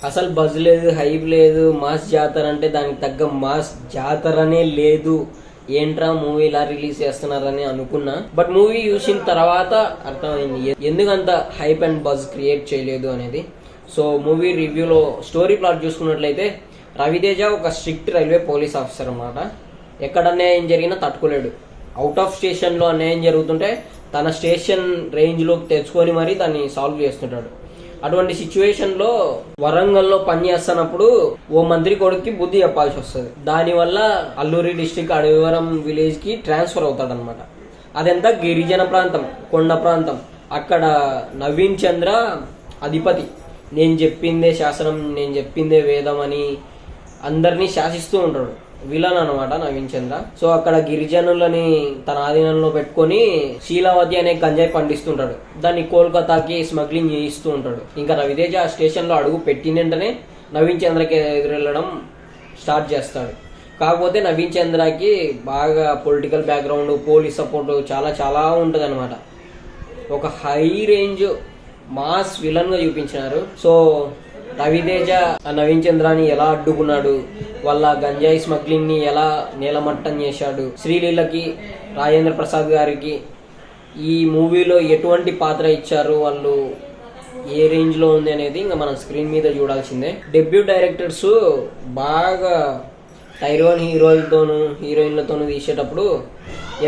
అసలు బజ్ లేదు, హైప్ లేదు. మాస్ జాతర అంటే దానికి తగ్గ మాస్ జాతరనే లేదు. ఏంట్రా మూవీ ఇలా రిలీజ్ చేస్తున్నారని అనుకున్నా. బట్ మూవీ చూసిన తర్వాత అర్థమైంది ఎందుకంత హైప్ అండ్ బజ్ క్రియేట్ చేయలేదు అనేది. సో మూవీ రివ్యూలో స్టోరీ ప్లాట్ చూసుకున్నట్లయితే రవితేజ ఒక స్ట్రిక్ట్ రైల్వే పోలీస్ ఆఫీసర్ అన్నమాట. ఎక్కడ అన్యాయం జరిగినా తట్టుకోలేడు. అవుట్ ఆఫ్ స్టేషన్లో అన్యాయం జరుగుతుంటే తన స్టేషన్ రేంజ్లోకి తెచ్చుకొని మరీ దాన్ని సాల్వ్ చేస్తుంటాడు. అటువంటి సిచ్యువేషన్లో వరంగల్లో పనిచేస్తున్నప్పుడు ఓ మంత్రి కొడుక్కి బుద్ధి చెప్పాల్సి వస్తుంది. దానివల్ల అల్లూరి డిస్టిక్ అడవివరం విలేజ్కి ట్రాన్స్ఫర్ అవుతాడనమాట. అదంతా గిరిజన ప్రాంతం, కొండ ప్రాంతం. అక్కడ నవీన్ చంద్ర అధిపతి. నేను చెప్పిందే శాసనం, నేను చెప్పిందే వేదం అని అందరినీ శాసిస్తూ ఉంటాడు. విలన్ అనమాట నవీన్ చంద్ర. సో అక్కడ గిరిజనులని తన ఆధీనంలో పెట్టుకొని శీలావతి అనే గంజాయి పండిస్తుంటాడు. దాన్ని కోల్కతాకి స్మగ్లింగ్ చేయిస్తూ ఉంటాడు. ఇంకా రవితేజ ఆ స్టేషన్లో అడుగు పెట్టిన వెంటనే నవీన్ చంద్రకి ఎదురెళ్ళడం స్టార్ట్ చేస్తాడు. కాకపోతే నవీన్ చంద్రకి బాగా పొలిటికల్ బ్యాక్గ్రౌండ్, పోలీస్ సపోర్ట్ చాలా చాలా ఉంటుంది అనమాట. ఒక హై రేంజ్ మాస్ విలన్ గా చూపించినారు. సో రవితేజ నవీన్ చంద్రాని ఎలా అడ్డుకున్నాడు, వాళ్ళ గంజాయి స్మగ్లింగ్ ని ఎలా నేలమట్టం చేశాడు, శ్రీలీలకి రాజేంద్ర ప్రసాద్ గారికి ఈ మూవీలో ఎటువంటి పాత్ర ఇచ్చారు, వాళ్ళు ఏ రేంజ్ లో ఉంది అనేది ఇంకా మనం స్క్రీన్ మీద చూడాల్సిందే. డెబ్యూ డైరెక్టర్స్ బాగా టైర్ 1 హీరోలతోనూ హీరోయిన్లతోనూ తీసేటప్పుడు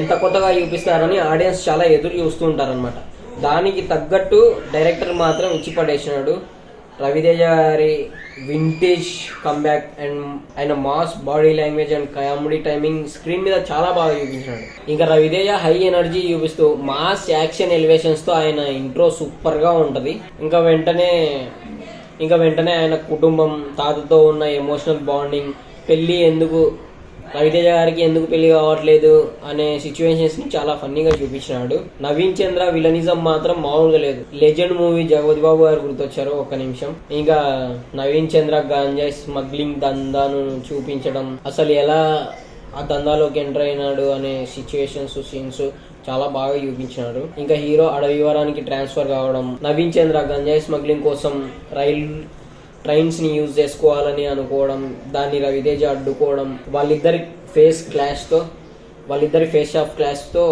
ఎంత కొత్తగా చూపిస్తారని ఆడియన్స్ చాలా ఎదురు చూస్తూ ఉంటారనమాట. దానికి తగ్గట్టు డైరెక్టర్ మాత్రం ఇచ్చి పడేసినాడు. రవితేజ గారి వింటేజ్ కమ్బ్యాక్ అండ్ ఆయన mass body language and comedy timing screen మీద చాలా బాగా చూపించాడు. ఇంకా రవితేజ హై ఎనర్జీ చూపిస్తూ మాస్ యాక్షన్ ఎలివేషన్స్ తో ఆయన ఇంట్రో సూపర్ గా ఉంటది. ఇంకా వెంటనే ఆయన కుటుంబం, తాతతో ఉన్న ఎమోషనల్ బాండింగ్, పెళ్లి రవితేజ గారికి ఎందుకు పెళ్లి కావట్లేదు అనే సిచ్యువేషన్స్ ని చాలా ఫన్నీగా చూపించినాడు. నవీన్ చంద్ర విలనిజం మాత్రం మామూలుగా లేదు. లెజెండ్ మూవీ జగపతి బాబు గారు గుర్తొచ్చారు ఒక్క నిమిషం. ఇంకా నవీన్ చంద్ర గంజాయి స్మగ్లింగ్ దందాను చూపించడం, అసలు ఎలా ఆ దందాలోకి ఎంటర్ అయినాడు అనే సిచ్యువేషన్స్, సీన్స్ చాలా బాగా చూపించినాడు. ఇంకా హీరో అడవివరానికి ట్రాన్స్ఫర్ కావడం, నవీన్ చంద్ర గంజాయి స్మగ్లింగ్ కోసం ట్రైన్స్ ని యూజ్ చేసుకోవాలని అనుకోవడం, దాన్ని రవితేజ అడ్డుకోవడం, వాళ్ళిద్దరి ఫేస్ ఆఫ్ క్లాష్ తో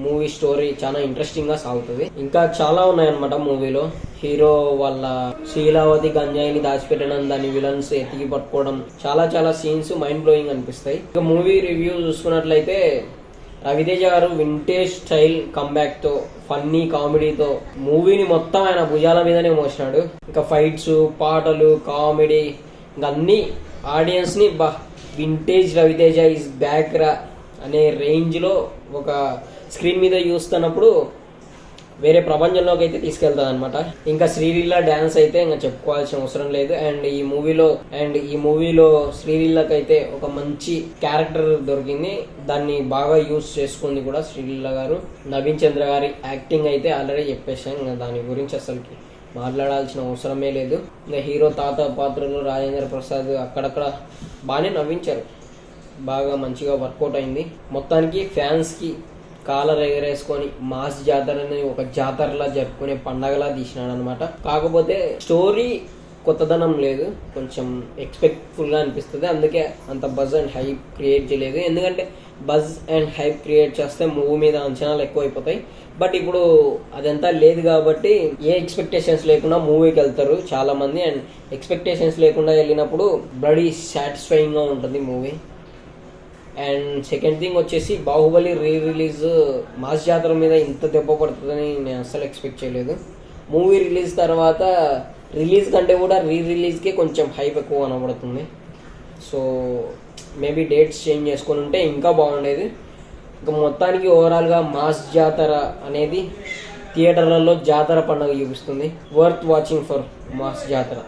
మూవీ స్టోరీ చాలా ఇంట్రెస్టింగ్ గా సాగుతుంది. ఇంకా చాలా ఉన్నాయన్నమాట మూవీలో. హీరో వాళ్ళ శీలావతి గంజాయిని దాచిపెట్టడం, దాన్ని విలన్స్ ఎత్తికి పట్టుకోవడం, చాలా చాలా సీన్స్ మైండ్ బ్లోయింగ్ అనిపిస్తాయి. ఇంకా మూవీ రివ్యూ చూసుకున్నట్లయితే రవితేజ గారు వింటేజ్ స్టైల్ కంబ్యాక్ తో, ఫన్నీ కామెడీతో మూవీని మొత్తం ఆయన భుజాల మీదనే మోసినాడు. ఇంకా ఫైట్స్, పాటలు, కామెడీ ఇంకా అన్ని ఆడియన్స్ ని వింటేజ్ రవితేజ ఈజ్ బ్యాక్ రా అనే రేంజ్ లో ఒక స్క్రీన్ మీద చూస్తున్నప్పుడు వేరే ప్రపంచంలోకి అయితే తీసుకెళ్తాది అనమాట. ఇంకా శ్రీలీల డాన్స్ అయితే ఇంకా చెప్పుకోవాల్సిన అవసరం లేదు. అండ్ ఈ మూవీలో శ్రీలీలకైతే ఒక మంచి క్యారెక్టర్ దొరికింది. దాన్ని బాగా యూజ్ చేసుకుంది కూడా శ్రీలీల గారు. నవీన్ చంద్ర గారి యాక్టింగ్ అయితే ఆల్రెడీ చెప్పేసాను, ఇంకా దాని గురించి అసలుకి మాట్లాడాల్సిన అవసరమే లేదు. ఇంకా హీరో తాత పాత్రలో రాజేంద్ర ప్రసాద్ అక్కడక్కడ బాగానే నవ్వించారు. బాగా మంచిగా వర్కౌట్ అయింది. మొత్తానికి ఫ్యాన్స్ కి కాలర్ ఎగరేసుకొని మాస్ జాతరని ఒక జాతరలా జరుపుకునే పండగలా తీసినాడు అనమాట. కాకపోతే స్టోరీ కొత్తదనం లేదు, కొంచెం ఎక్స్పెక్ట్ఫుల్ గా అనిపిస్తుంది. అందుకే అంత బజ్ అండ్ హైప్ క్రియేట్ చేయలేదు. ఎందుకంటే బజ్ అండ్ హైప్ క్రియేట్ చేస్తే మూవీ మీద అంచనాలు ఎక్కువైపోతాయి. బట్ ఇప్పుడు అదంతా లేదు కాబట్టి ఏ ఎక్స్పెక్టేషన్స్ లేకుండా మూవీకి వెళ్తారు చాలా మంది. అండ్ ఎక్స్పెక్టేషన్స్ లేకుండా వెళ్ళినప్పుడు బ్లడీ సాటిస్ఫైయింగ్ గా ఉంటుంది మూవీ. అండ్ సెకండ్ థింగ్ వచ్చేసి బాహుబలి రిలీజ్ మాస్ జాతర మీద ఇంత దెబ్బ పడుతుందని నేను అస్సలు ఎక్స్పెక్ట్ చేయలేదు. మూవీ రిలీజ్ తర్వాత రిలీజ్ కంటే కూడా రిలీజ్కే కొంచెం హైప్ ఎక్కువ కనబడుతుంది. సో మేబీ డేట్స్ చేంజ్ చేసుకొని ఉంటే ఇంకా బాగుండేది. ఇంకా మొత్తానికి ఓవరాల్గా మాస్ జాతర అనేది థియేటర్లలో జాతర పండుగ చూపిస్తుంది. వర్త్ వాచింగ్ ఫర్ మాస్ జాతర.